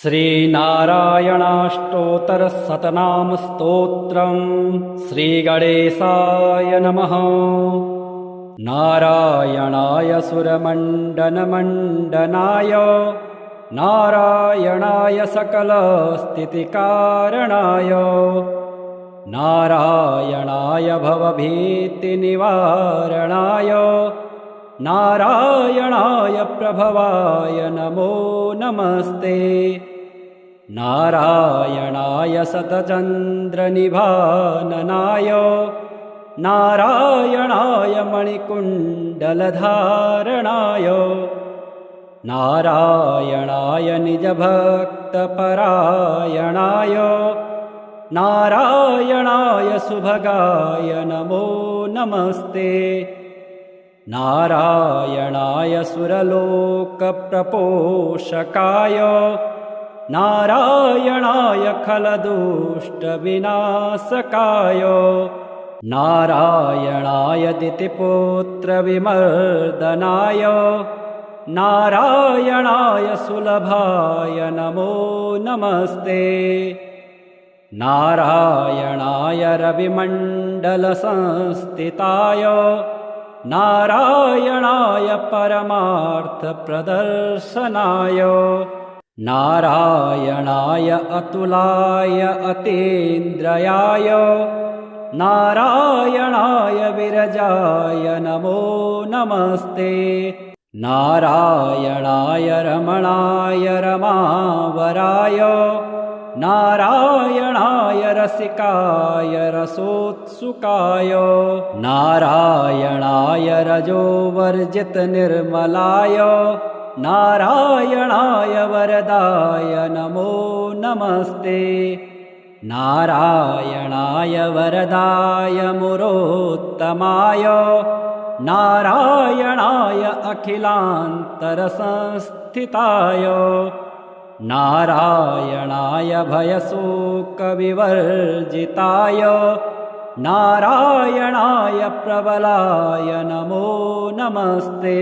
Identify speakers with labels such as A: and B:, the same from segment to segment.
A: श्रीनारायणाष्टोत्तरशतनामस्तोत्रम् श्रीगणेशाय नमः। नारायणाय सुरमण्डनमण्डनाय नारायणाय सकलस्थितिकारणाय नारायणाय भवभीतिनिवारणाय नारायणाय प्रभवाय नमो नमस्ते। नारायणाय शतचन्द्रनिभाननाय नारायणाय मणिकुण्डलधारणाय नारायणाय निजभक्तपरायणाय नारायणाय सुभगाय नमो नमस्ते। नारायणाय सुरलोकप्रपोषकाय नारायणाय खलदुष्टविनाशकाय नारायणाय दितिपुत्रविमर्दनाय नारायणाय सुलभाय नमो नमस्ते। नारायणाय रविमण्डलसंस्थिताय नारायणाय परमार्थप्रदर्शनाय नारायणाय अतुलाय अतीन्द्रियाय नारायणाय विरजाय नमो नमस्ते। नारायणाय रमणाय रमावराय नारायणाय रसिकाय रसोत्सुकाय नारायणाय रजोवर्जितनिर्मलाय नारायणाय वरदाय नमो नमस्ते। नारायणाय वरदाय मुरोत्तमाय नारायणाय अखिलान्तरसंस्थिताय नारायणाय भयशोकविवर्जिताय नारायणाय प्रबलाय नमो नमस्ते।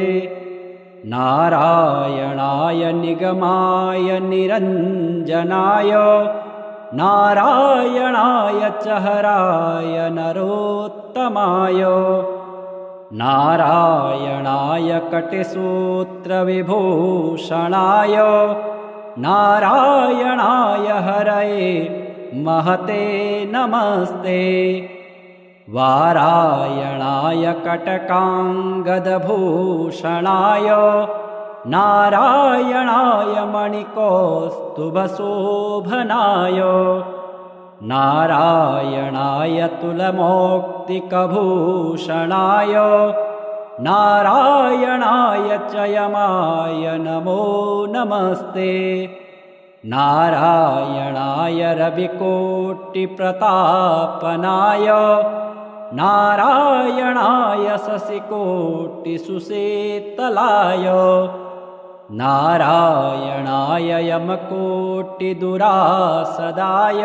A: नारायणाय निगमाय निरञ्जनाय नारायणाय चहराय नरोत्तमाय नारायणाय कटिसूत्रविभूषणाय नारायणाय हरये महते नमस्ते। वारायणाय कटकाङ्गदभूषणाय नारायणाय मणिकौस्तुभशोभनाय नारायणाय तुलमौक्तिकभूषणाय नारायणाय चयमाय नमो नमस्ते। नारायणाय रविकोटिप्रतापनाय नारायणाय शशिकोटिसुशीतलाय नारायणाय यमकोटिदुरासदाय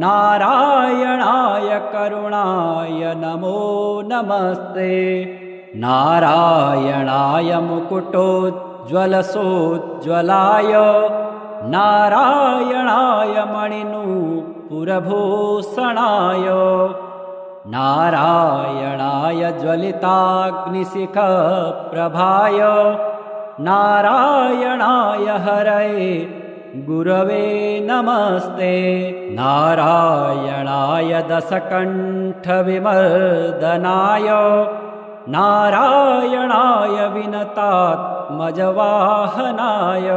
A: नारायणाय करुणाय नमो नमस्ते। नारायणाय मुकुटोज्ज्वलसोज्ज्वलाय नारायणाय मणिनूपुरभूषणाय नारायणाय ज्वलिताग्निशिखप्रभाय नारायणाय हरये गुरवे नमस्ते। नारायणाय दशकण्ठविमर्दनाय नारायणाय विनतात्मजवाहनाय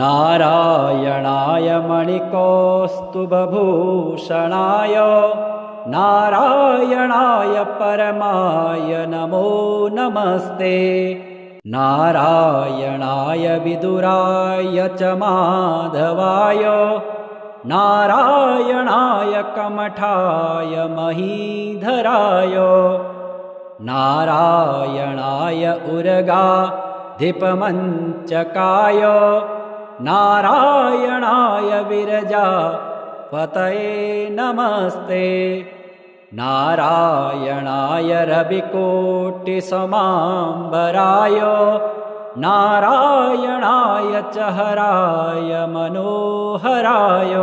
A: नारायणाय मणिकौस्तुभभूषणाय नारायणाय परमाय नमो नमस्ते। नारायणाय विदुराय च माधवाय नारायणाय कमठाय महीधराय नारायणाय उर्गाधिपमञ्चकाय नारायणाय विरजापतये नमस्ते। नारायणाय रविकोटिसमाम्बराय नारायणाय च हराय मनोहराय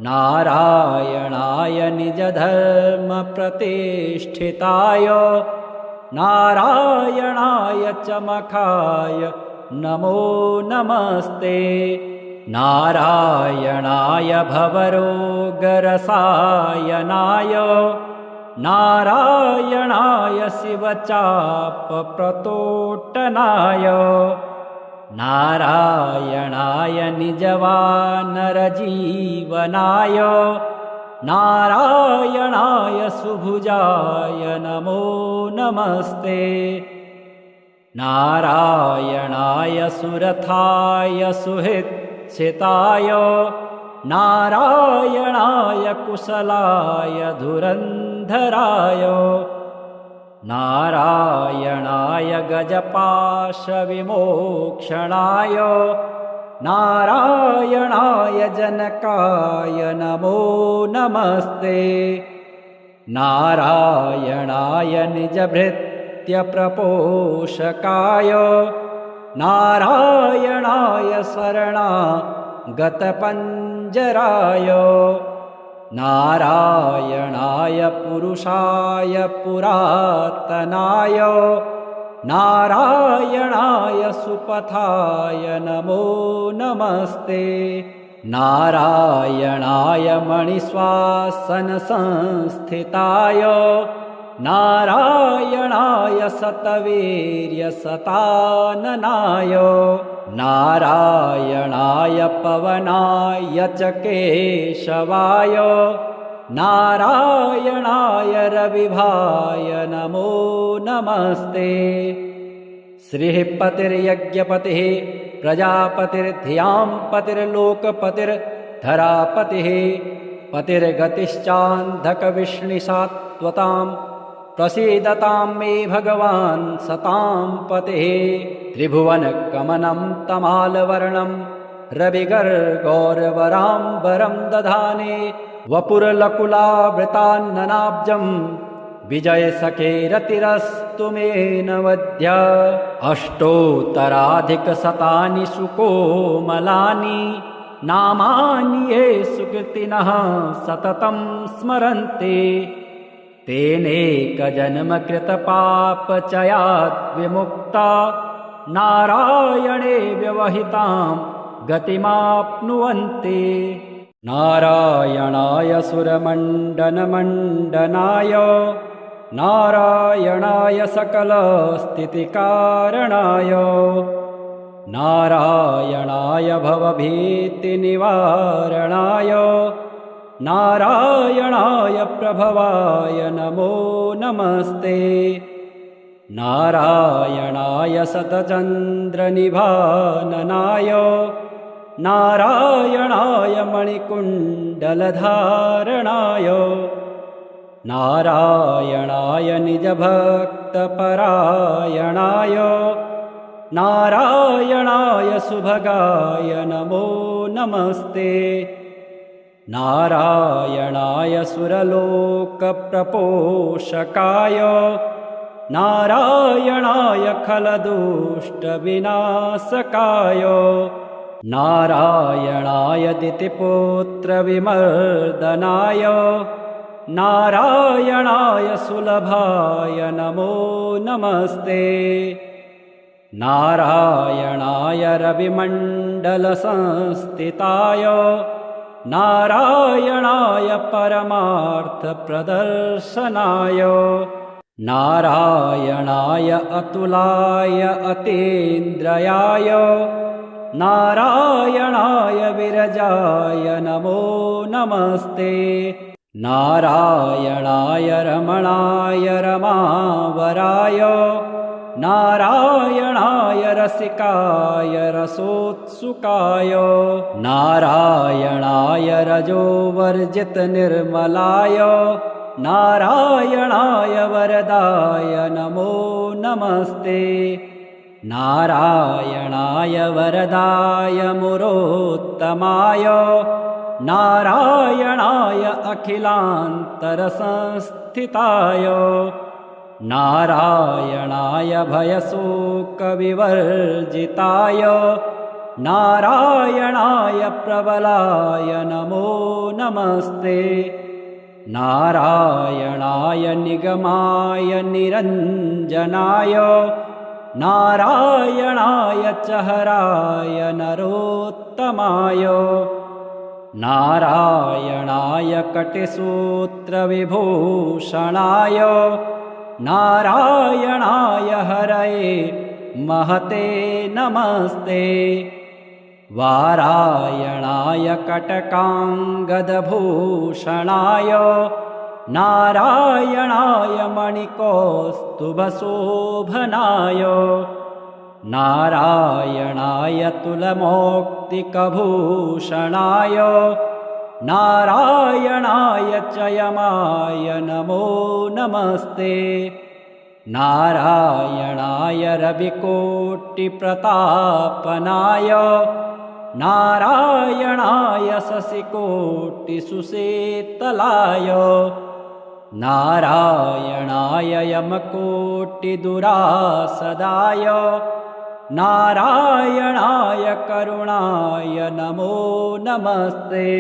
A: नारायणाय निजधर्मप्रतिष्ठिताय नारायणाय च मखाय नमो नमस्ते नारायणाय भवरोगरसायनाय नारायणाय शिवचापप्रतोट्टनाय नारायणाय निजवानरजीवनाय नारायणाय सुभुजाय नमो नमस्ते नारायणाय सुरथाय सुहृच्छिताय नारायणाय कुशलाय धुरन्धराय नारायणाय गजपाशविमोक्षणाय नारायणाय जनकाय नमो नमस्ते नारायणाय निजभृत्यप्रपोषकाय नारायणाय शरणागतपञ्जराय नारायणाय पुरुषाय पुरातनाय नारायणाय सुपथाय नमो नमस्ते नारायणाय मणिश्वासनसंस्थिताय नारायणाय शतवीर्यशताननाय नारायणाय पवनाय च केशवाय नारायणाय रविभाय नमो नमस्ते श्रीः पतिर्यज्ञपतिः प्रजापतिर्धियां पतिर्लोकपतिर्धरापतिः पतिर्गतिश्चान्धकविष्णिसात्वतां प्रसीदतां मे भगवान् सतां पतिः त्रिभुवनकमनं तमालवर्णं रविगर्गौरवराम्बरं दधाने वपुरलकुलावृतान्ननाब्जं विजयसखेरतिरस्तु मे नवद्य अष्टोत्तराधिकशतानि सुकोमलानि नामानि ये सुकृतिनः सततं स्मरन्ति तेनेकजन्मकृतपापचयात् विमुक्ता नारायणे व्यवहितां गतिमाप्नुवन्ति नारायणाय सुरमण्डनमण्डनाय नारायणाय सकलस्थितिकारणाय नारायणाय भवभीतिनिवारणाय नारायणाय प्रभवाय नमो नमस्ते नारायणाय शतचन्द्रनिभाननाय नारायणाय मणिकुण्डलधारणाय नारायणाय निजभक्तपरायणाय नारायणाय सुभगाय नमो नमस्ते नारायणाय सुरलोकप्रपोषकाय नारायणाय खलदुष्टविनाशकाय नारायणाय दितिपुत्रविमर्दनाय नारायणाय सुलभाय नमो नमस्ते नारायणाय रविमण्डलसंस्थिताय नारायणाय परमार्थप्रदर्शनाय नारायणाय अतुलाय अतीन्द्रियाय नारायणाय विरजाय नमो नमस्ते नारायणाय रमणाय रमावराय नारायणाय रसिकाय रसोत्सुकाय नारायणाय रजोवर्जितनिर्मलाय नारायणाय वरदाय नमो नमस्ते नारायणाय वरदाय मुरोत्तमाय नारायणाय अखिलान्तरसंस्थिताय नारायणाय भयशोकविवर्जिताय नारायणाय प्रबलाय नमो नमस्ते। नारायणाय निगमाय निरञ्जनाय नारायणाय च हराय नरोत्तमाय नारायणाय कटिसूत्रविभूषणाय नारायणाय हरये महते नमस्ते। वारायणाय कटकाङ्गदभूषणाय नारायणाय मणिकौस्तुभशोभनाय नारायणाय तुलमौक्तिकभूषणाय नारायणाय च यमाय नमो नमस्ते। नारायणाय रविकोटिप्रतापनाय नारायणाय शशिकोटिसुशीतलाय नारायणाय यमकोटिदुरासदाय नारायणाय करुणाय नमो नमस्ते।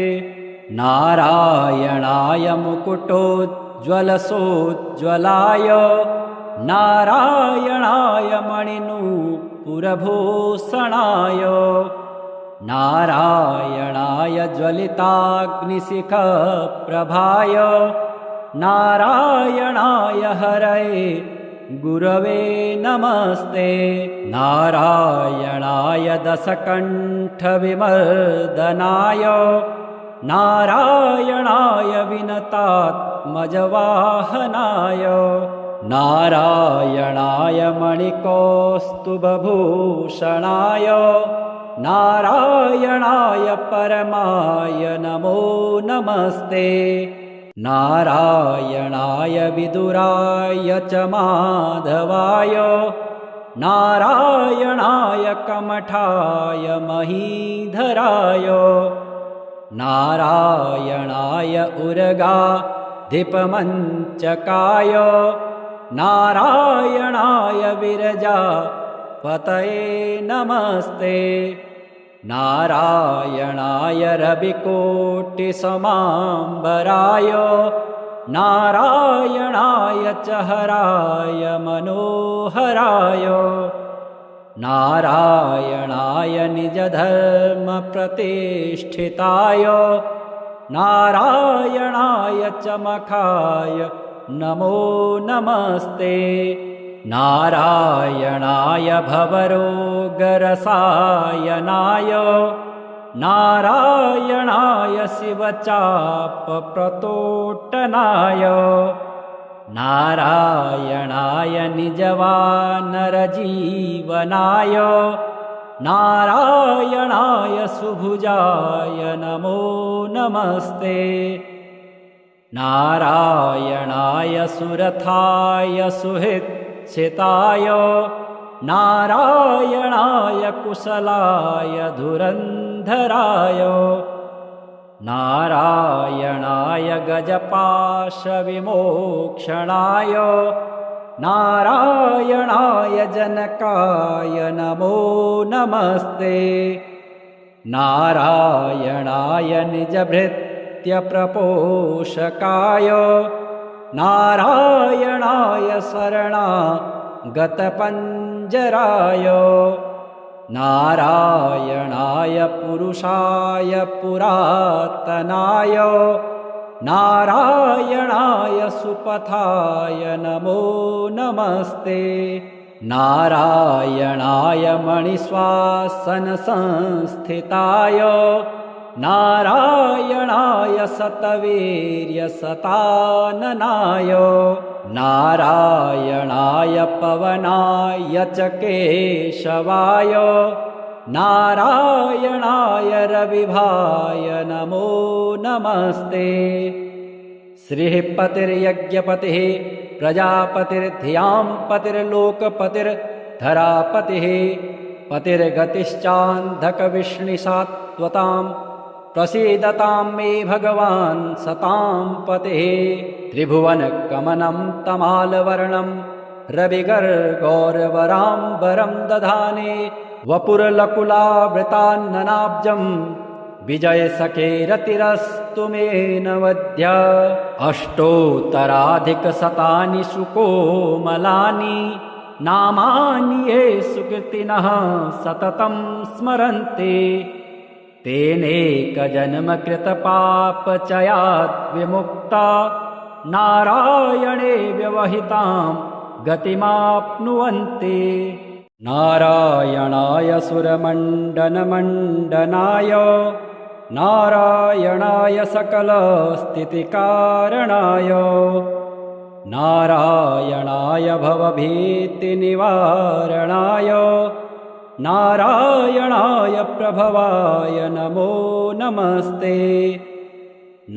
A: नारायणाय मुकुटोज्ज्वलसोज्ज्वलाय नारायणाय मणिनूपुरभूषणाय नारायणाय ज्वलिताग्निशिखप्रभाय नारायणाय हरये गुरवे नमस्ते। नारायणाय दशकण्ठविमर्दनाय नारायणाय विनतात्मजवाहनाय नारायणाय मणिकौस्तुभभूषणाय नारायणाय परमाय नमो नमस्ते। नारायणाय विदुराय च माधवाय नारायणाय कमठाय महीधराय नारायणाय उर्गाधिपमञ्चकाय नारायणाय विरजापतये नमस्ते। नारायणाय रविकोटिसमाम्बराय नारायणाय च हराय मनोहराय नारायणाय निजधर्मप्रतिष्ठिताय नारायणाय च मखाय नमो नमस्ते। नारायणाय भवरोगरसायनाय नारायणाय शिवचापप्रतोट्टनाय नारायणाय निजवानरजीवनाय नारायणाय सुभुजाय नमो नमस्ते। नारायणाय सुरथाय सुहृच्छिताय नारायणाय कुशलाय धुरन्धराय नारायणाय गजपाशविमोक्षणाय नारायणाय जनकाय नमो नमस्ते। नारायणाय निजभृत्यप्रपोषकाय नारायणाय शरणागतपञ्जराय नारायणाय पुरुषाय पुरातनाय नारायणाय सुपथाय नमो नमस्ते। नारायणाय मणिश्वासनसंस्थिताय नारायणाय शतवीर्यशताननाय नारायणाय पवनाय च केशवाय नारायणाय रविभाय नमो नमस्ते। श्रीपतिर्यज्ञपतिः प्रजापतिर्धियां पतिर्लोकपतिर्धरापतिः पतिर्गतिश्चान्धकविष्णुसात्वतां प्रसीदतां मे भगवान् सतां पतिः। त्रिभुवनकमनं तमालवर्णं रविगर्गौरवराम्बरं दधाने वपुरलकुलावृतान्ननाब्जम् विजयसखेरतिरस्तु मे नवद्य अष्टोत्तराधिकशतानि सुकोमलानि नामानि ये सुकृतिनः सततं स्मरन्ति तेनेकजन्मकृतपापचयात् विमुक्ता नारायणे व्यवहितां गतिमाप्नुवन्ति नारायणाय सुरमण्डनमण्डनाय नारायणाय सकलस्थितिकारणाय नारायणाय भवभीतिनिवारणाय नारायणाय प्रभवाय नमो नमस्ते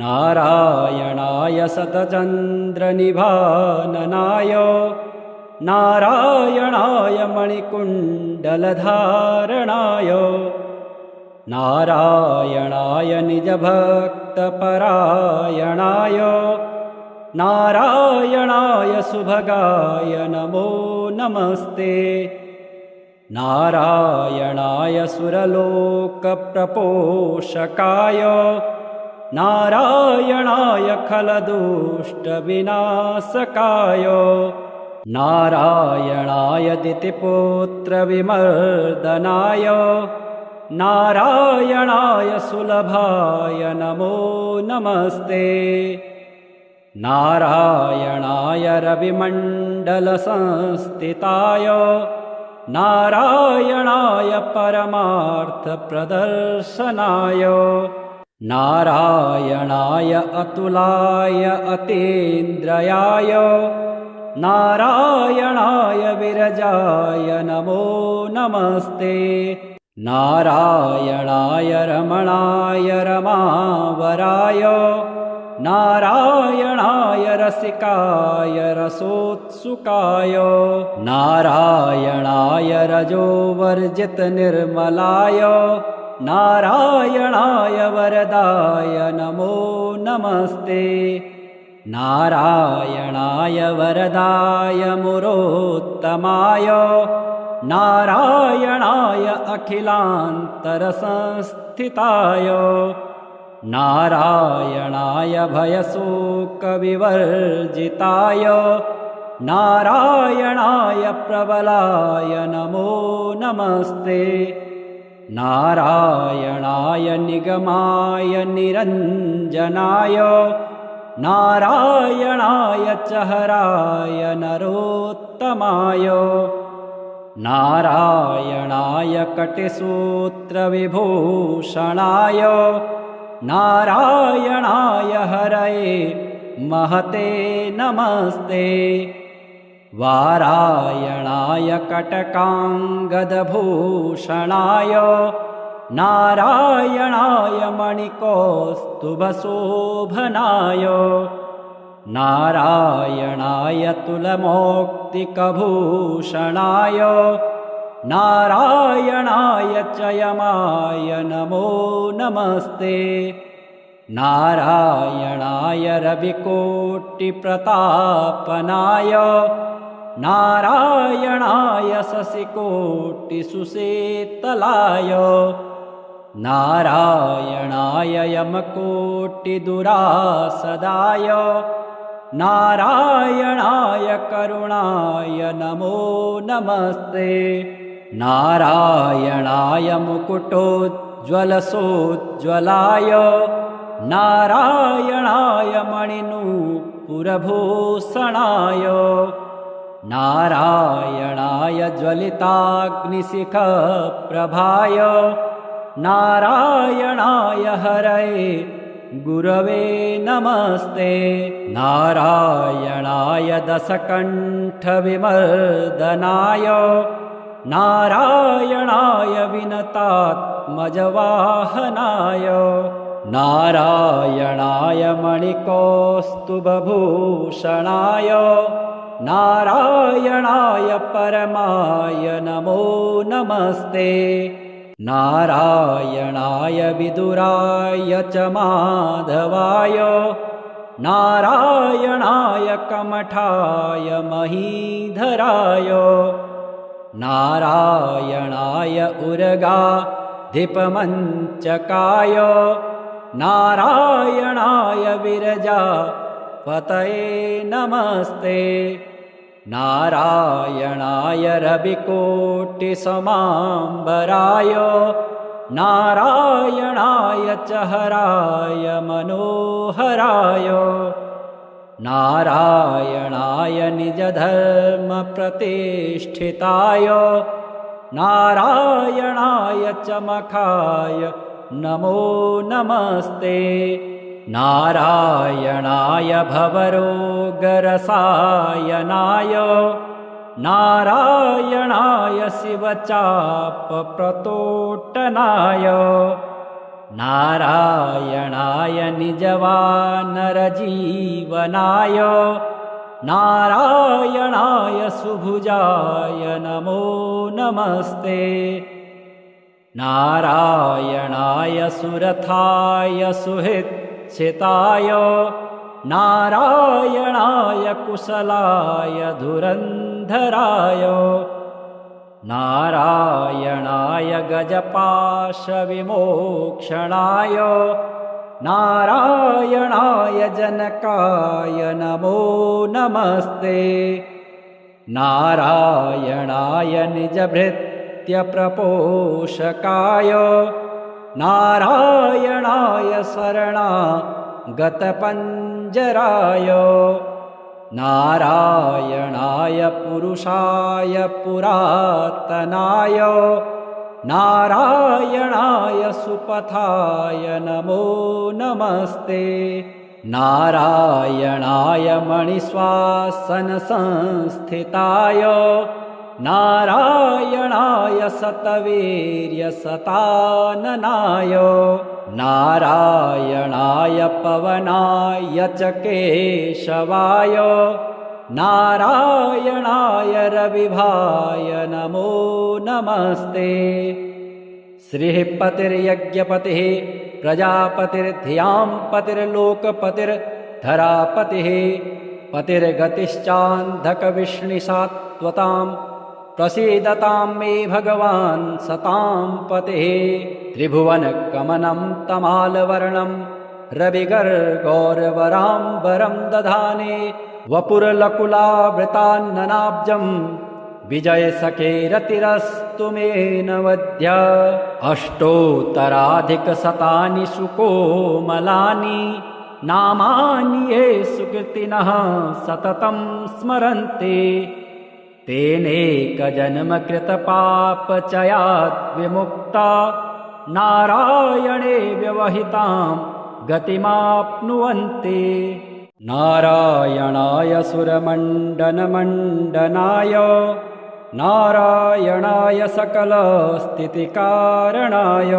A: नारायणाय शतचन्द्रनिभाननाय नारायणाय मणिकुण्डलधारणाय नारायणाय निजभक्तपरायणाय नारायणाय सुभगाय नमो नमस्ते नारायणाय सुरलोकप्रपोषकाय नारायणाय खलदुष्टविनाशकाय नारायणाय दितिपुत्रविमर्दनाय नारायणाय सुलभाय नमो नमस्ते नारायणाय रविमण्डलसंस्थिताय नारायणाय परमार्थप्रदर्शनाय नारायणाय अतुलाय अतीन्द्रियाय नारायणाय विरजाय नमो नमस्ते नारायणाय रमणाय रमावराय नारायणाय रसिकाय रसोत्सुकाय नारायणाय रजोवर्जितनिर्मलाय नारायणाय वरदाय नमो नमस्ते नारायणाय वरदाय मुरोत्तमाय नारायणाय अखिलान्तरसंस्थिताय नारायणाय भयशोकविवर्जिताय नारायणाय प्रबलाय नमो नमस्ते नारायणाय निगमाय निरञ्जनाय नारायणाय चहराय नरोत्तमाय नारायणाय कटिसूत्रविभूषणाय नारायणाय हरये महते नमस्ते वारायणाय कटकाङ्गदभूषणाय नारायणाय मणिकौस्तुभशोभनाय नारायणाय तुलमौक्तिकभूषणाय नारायणाय चयमाय नमो नमस्ते नारायणाय रविकोटिप्रतापनाय नारायणाय शशिकोटिसुशीतलाय नारायणाय यमकोटिदुरासदाय नारायणाय करुणाय नमो नमस्ते नारायणाय मुकुटोज्ज्वलसोज्ज्वलाय नारायणाय मणिनूपुरभूषणाय नारायणाय ज्वलिताग्निशिखप्रभाय नारायणाय हरये गुरवे नमस्ते नारायणाय दशकण्ठविमर्दनाय नारायणाय विनतात्मजवाहनाय नारायणाय मणिकौस्तुभभूषणाय नारायणाय परमाय नमो नमस्ते नारायणाय विदुराय च माधवाय नारायणाय कमठाय महीधराय नारायणाय उर्गाधिपमञ्चकाय नारायणाय विरजापतये नमस्ते नारायणाय रविकोटिसमाम्बराय नारायणाय च हराय मनोहराय नारायणाय निजधर्मप्रतिष्ठिताय नारायणाय च मखाय नमो नमस्ते नारायणाय भवरोगरसायनाय नारायणाय शिवचापप्रतोट्टनाय नारायणाय निजवानरजीवनाय नारायणाय सुभुजाय नमो नमस्ते नारायणाय सुरथाय सुहृच्छिताय नारायणाय कुशलाय धुरन्धराय नारायणाय गजपाशविमोक्षणाय नारायणाय जनकाय नमो नमस्ते नारायणाय निजभृत्यप्रपोषकाय नारायणाय शरणागतपञ्जराय नारायणाय पुरुषाय पुरातनाय नारायणाय सुपथाय नमो नमस्ते नारायणाय मणिश्वासनसंस्थिताय नारायणाय शतवीर्यशताननाय नारायणाय पवनाय च केशवाय नारायणाय रविभाय नमो नमस्ते श्रीः पतिर्यज्ञपतिः प्रजापतिर्धियां पतिर्लोकपतिर्धरापतिः पतिर्गतिश्चान्धकविष्णिसात्वतां प्रसीदतां मे भगवान् सतां पतिः त्रिभुवनकमनं तमालवर्णं रविगर्गौरवराम्बरं दधाने वपुरलकुलावृतान्ननाब्जं विजयसखेरतिरस्तु मे नवद्य अष्टोत्तराधिकशतानि सुकोमलानि नामानि ये सुकृतिनः सततं स्मरन्ति तेनेकजन्मकृतपापचयात् विमुक्ता नारायणे व्यवहितां गतिमाप्नुवन्ति नारायणाय सुरमण्डनमण्डनाय नारायणाय सकलस्थितिकारणाय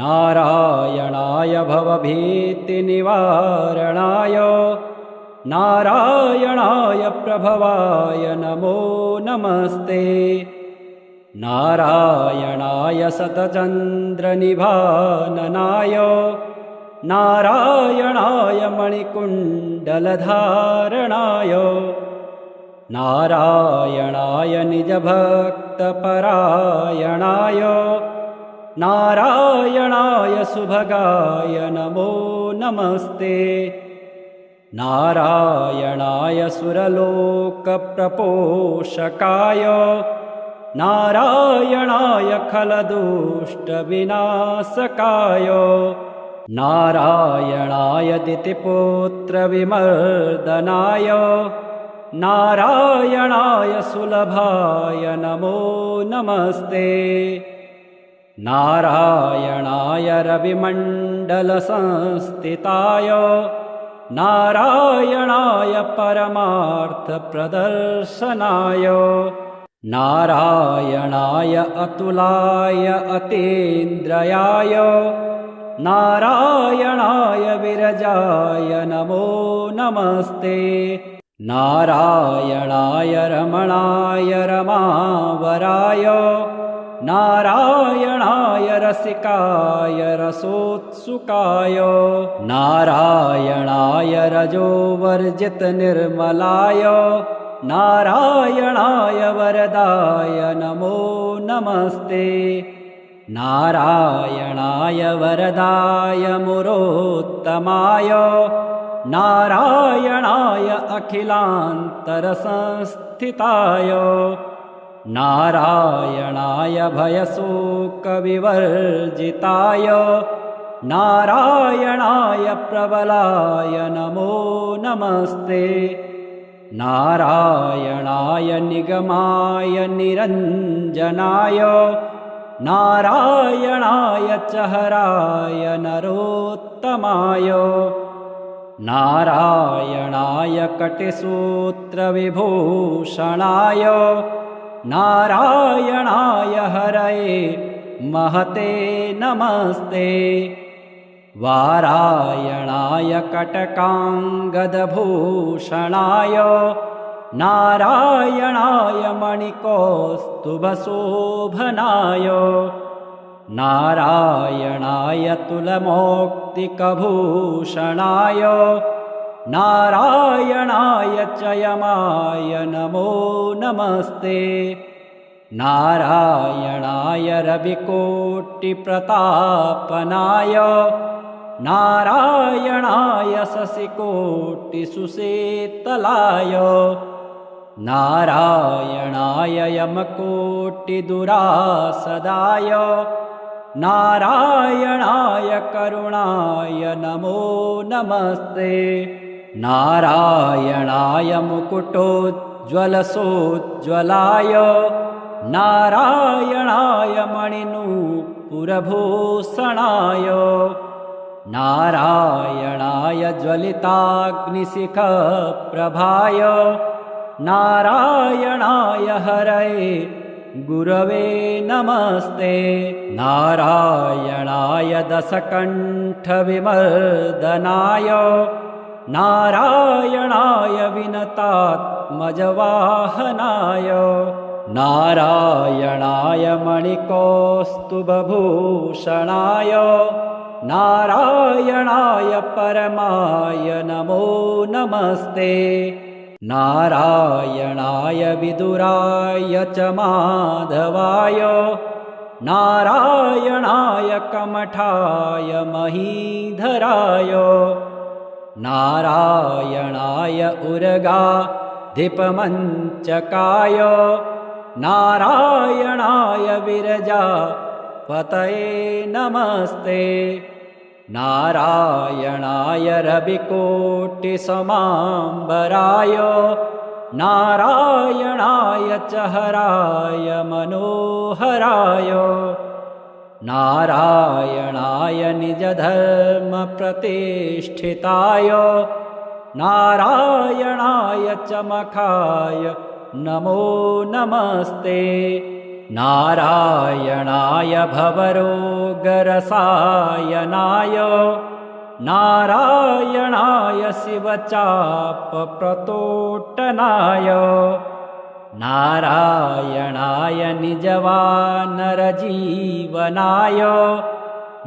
A: नारायणाय भवभीतिनिवारणाय नारायणाय प्रभवाय नमो नमस्ते नारायणाय शतचन्द्रनिभाननाय नारायणाय मणिकुण्डलधारणाय नारायणाय निजभक्तपरायणाय नारायणाय सुभगाय नमो नमस्ते नारायणाय सुरलोकप्रपोषकाय नारायणाय खलदुष्टविनाशकाय नारायणाय दितिपुत्रविमर्दनाय नारायणाय सुलभाय नमो नमस्ते नारायणाय रविमण्डलसंस्थिताय नारायणाय परमार्थप्रदर्शनाय नारायणाय अतुलाय अतीन्द्रयाय नारायणाय विरजाय नमो नमस्ते नारायणाय रमणाय रमावराय नारायणाय रसिकाय रसोत्सुकाय नारायणाय रजोवर्जितनिर्मलाय नारायणाय वरदाय नमो नमस्ते नारायणाय वरदाय मुरोत्तमाय नारायणाय अखिलान्तरसंस्थिताय नारायणाय भयशोकविवर्जिताय नारायणाय प्रबलाय नमो नमस्ते नारायणाय निगमाय निरञ्जनाय नारायणाय चहराय नरोत्तमाय नारायणाय कटिसूत्रविभूषणाय नारायणाय हरये महते नमस्ते वारायणाय कटकाङ्गदभूषणाय नारायणाय मणिकौस्तुभशोभनाय नारायणाय तुलमौक्तिकभूषणाय नारायणाय चयमाय नमो नमस्ते नारायणाय रविकोटिप्रतापनाय नारायणाय शशिकोटिसुसेतलाय नारायणाय यमकोटिदुरासदाय नारायणाय करुणाय नमो नमस्ते नारायणाय मुकुटोज्ज्वलसोज्ज्वलाय नारायणाय मणिनूपुरभूषणाय नारायणाय ज्वलिताग्निशिखप्रभाय नारायणाय हरये गुरवे नमस्ते नारायणाय दशकण्ठविमर्दनाय नारायणाय विनतात्मजवाहनाय नारायणाय मणिकौस्तुभभूषणाय नारायणाय परमाय नमो नमस्ते नारायणाय विदुराय च माधवाय नारायणाय कमठाय महीधराय नारायणाय उर्गाधिपमञ्चकाय नारायणाय विरजापतये नमस्ते नारायणाय रविकोटिसमाम्बराय नारायणाय चहराय मनोहराय नारायणाय निजधर्मप्रतिष्ठिताय नारायणाय चमखाय नमो नमस्ते नारायणाय भवरोगरसायनाय नारायणाय शिवचापप्रतोटनाय नारायणाय निजवानरजीवनाय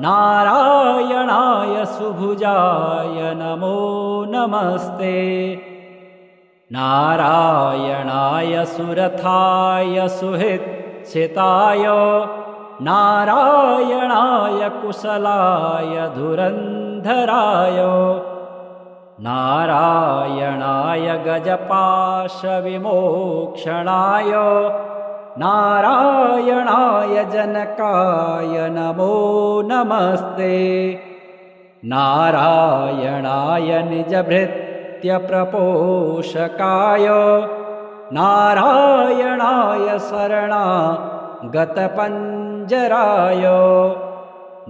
A: नारायणाय सुभुजाय नमो नमस्ते नारायणाय सुरथाय सुहृच्छिताय नारायणाय कुशलाय धुरन्धराय नारायणाय गजपाशविमोक्षणाय नारायणाय जनकाय नमो नमस्ते नारायणाय निजभृत्यप्रपोषकाय नारायणाय शरणागतपञ्जराय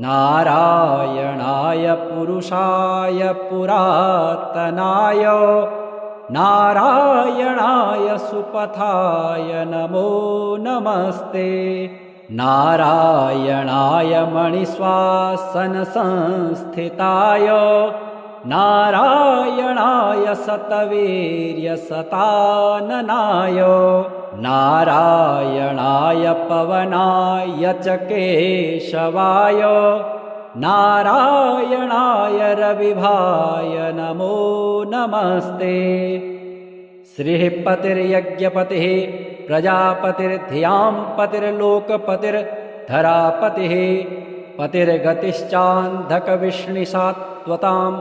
A: नारायणाय पुरुषाय पुरातनाय नारायणाय सुपथाय नमो नमस्ते नारायणाय मणिश्वासनसंस्थिताय नारायणाय शतवीर्यशताननाय नारायणाय पवनाय च केशवाय नारायणाय रविभाय नमो नमस्ते। श्रीः पतिर्यज्ञपतिः प्रजापतिर्धियां पतिर्लोकपतिर्धरापतिः पतिर्गतिश्चान्धकविष्णिसात्वतां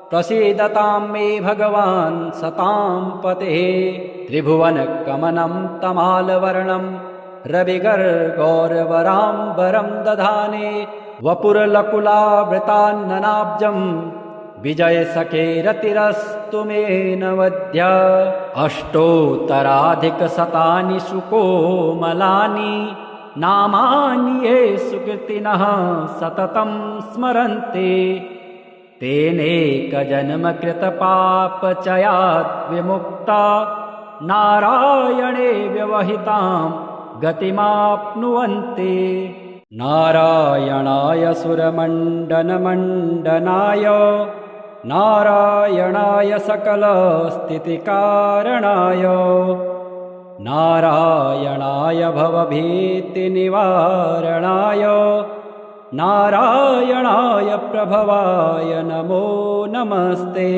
A: प्रसीदतां मे भगवान् सतां पतिः। त्रिभुवनकमनं तमालवर्णं रविगर्गौरवराम्बरं दधाने वपुरलकुलावृतान्ननाब्जं विजयसखेरतिरस्तु मे नवद्य। अष्टोत्तराधिकशतानि सुकोमलानि नामानि ये सुकृतिनः सततं स्मरन्ति तेनेकजन्मकृतपापचयात् विमुक्ता नारायणे व्यवहितां गतिमाप्नुवन्ति। नारायणाय सुरमण्डनमण्डनाय नारायणाय सकलस्थितिकारणाय नारायणाय भवभीतिनिवारणाय नारायणाय प्रभवाय नमो नमस्ते।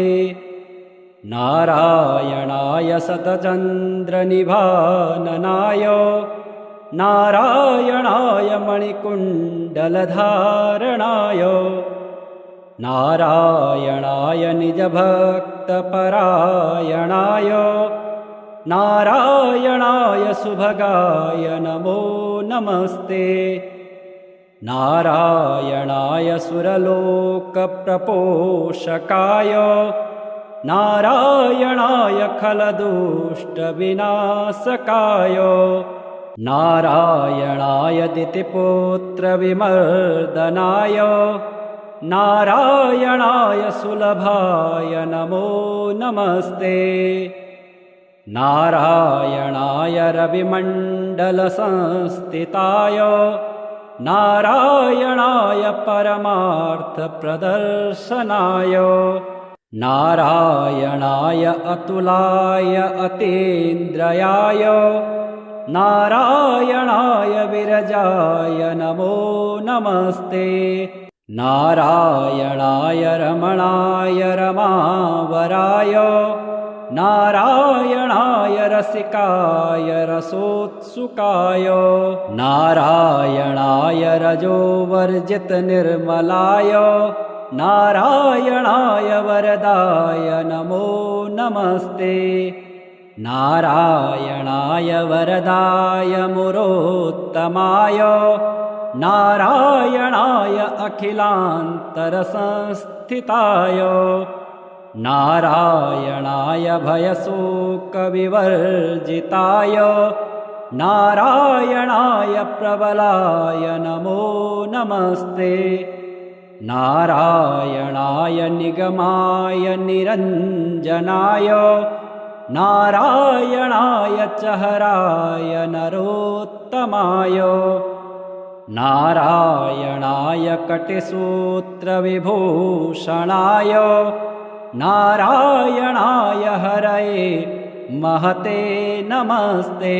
A: नारायणाय शतचन्द्रनिभाननाय नारायणाय मणिकुण्डलधारणाय नारायणाय निजभक्तपरायणाय नारायणाय सुभगाय नमो नमस्ते। नारायणाय सुरलोकप्रपोषकाय नारायणाय खलदुष्टविनाशकाय नारायणाय दितिपुत्रविमर्दनाय नारायणाय सुलभाय नमो नमस्ते। नारायणाय रविमण्डलसंस्थिताय नारायणाय परमार्थप्रदर्शनाय नारायणाय अतुलाय अतीन्द्रयाय नारायणाय विरजाय नमो नमस्ते। नारायणाय रमणाय रमावराय नारायणाय रसिकाय रसोत्सुकाय नारायणाय रजोवर्जितनिर्मलाय नारायणाय वरदाय नमो नमस्ते। नारायणाय वरदाय मुरोत्तमाय नारायणाय अखिलान्तरसंस्थिताय नारायणाय भयशोकविवर्जिताय नारायणाय प्रबलाय नमो नमस्ते। नारायणाय निगमाय निरञ्जनाय नारायणाय चहराय नरोत्तमाय नारायणाय कटिसूत्रविभूषणाय नारायणाय हरये महते नमस्ते।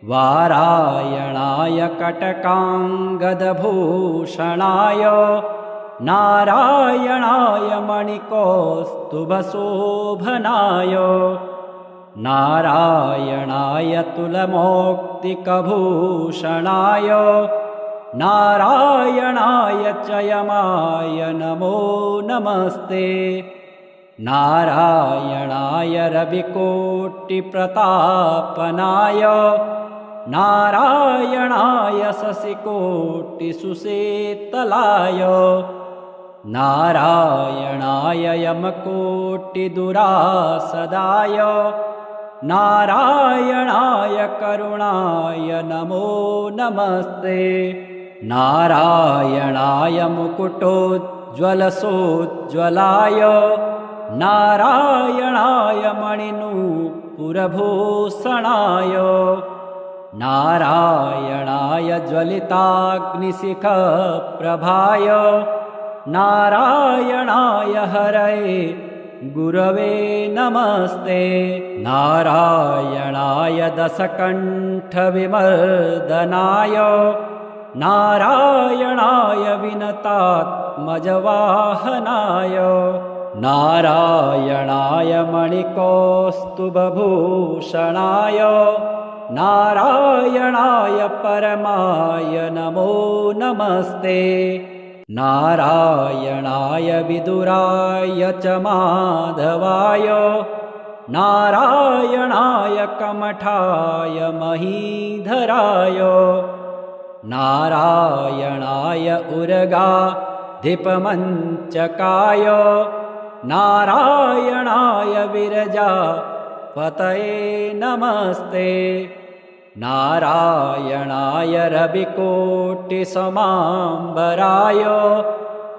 A: वारायणाय कटकाङ्गदभूषणाय नारायणाय मणिकौस्तुभशोभनाय नारायणाय तुलमौक्तिकभूषणाय नारायणाय चयमाय नमो नमस्ते। नारायणाय रविकोटिप्रतापनाय नारायणाय शशिकोटिसुशीतलाय नारायणाय यमकोटिदुरासदाय नारायणाय करुणाय नमो नमस्ते। नारायणाय मुकुटोज्ज्वलसोज्ज्वलाय नारायणाय मणिनूपुरभूषणाय नारायणाय ज्वलिताग्निशिखप्रभाय नारायणाय हरये गुरवे नमस्ते। नारायणाय दशकण्ठविमर्दनाय नारायणाय विनतात्मजवाहनाय नारायणाय मणिकौस्तुभभूषणाय नारायणाय परमाय नमो नमस्ते। नारायणाय विदुराय च माधवाय नारायणाय कमठाय महीधराय नारायणाय उर्गाधिपमञ्चकाय नारायणाय विरजापतये नमस्ते। नारायणाय रविकोटिसमाम्बराय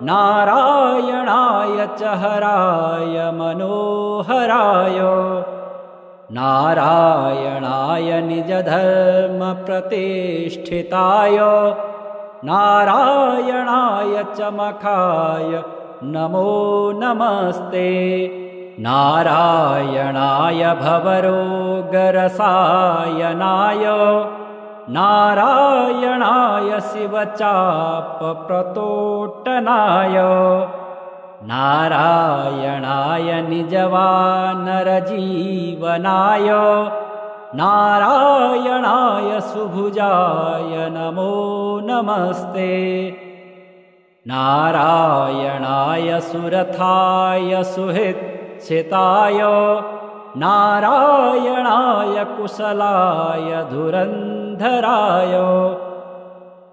A: नारायणाय च हराय मनोहराय नारायणाय निजधर्मप्रतिष्ठिताय नारायणाय च मखाय नमो नमस्ते। नारायणाय भवरोगरसायनाय नारायणाय शिवचापप्रतोट्टनाय नारायणाय निजवानरजीवनाय नारायणाय सुभुजाय नमो नमस्ते। नारायणाय सुरथाय सुहृच्छिताय नारायणाय कुशलाय धुरन्धराय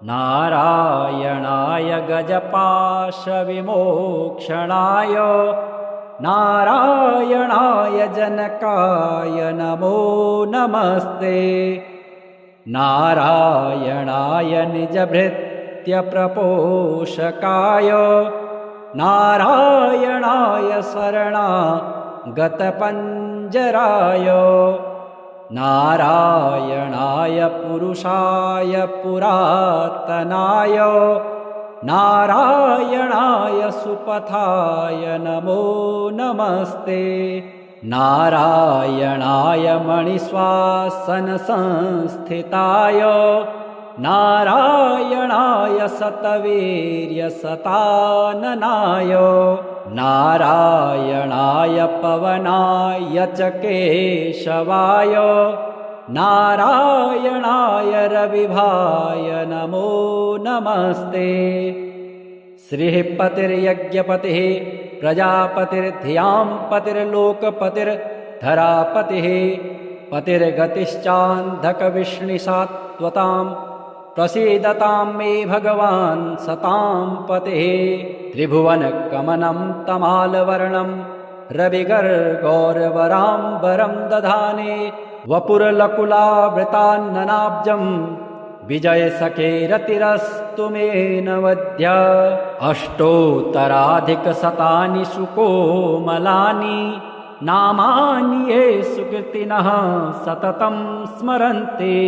A: नारायणाय गजपाशविमोक्षणाय नारायणाय जनकाय नमो नमस्ते। नारायणाय निजभृत्यप्रपोषकाय नारायणाय शरणागतपञ्जराय नारायणाय पुरुषाय पुरातनाय नारायणाय सुपथाय नमो नमस्ते। नारायणाय मणिश्वासनसंस्थिताय नारायणाय शतवीर्यशताननाय नारायणाय पवनाय च केशवाय नारायणाय रविभाय नमो नमस्ते। श्रीः पतिर्यज्ञपतिः प्रजापतिर्धियां पतिर्लोकपतिर्धरापतिः पतिर्गतिश्चान्धकविष्णिसात्वतां प्रसीदतां मे भगवान् सतां पतिः। त्रिभुवनकमनं तमालवर्णं रविगर्गौरवराम्बरं दधाने वपुरलकुलावृतान्ननाब्जं विजयसखेरतिरस्तु मे नवद्य। अष्टोत्तराधिकशतानि सुकोमलानि नामानि ये सुकृतिनः सततं स्मरन्ति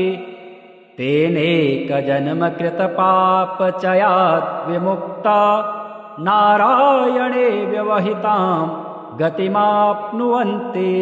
A: तेनेकजन्मकृतपापचयात् विमुक्ता नारायणे व्यवहितां गतिमाप्नुवन्ति।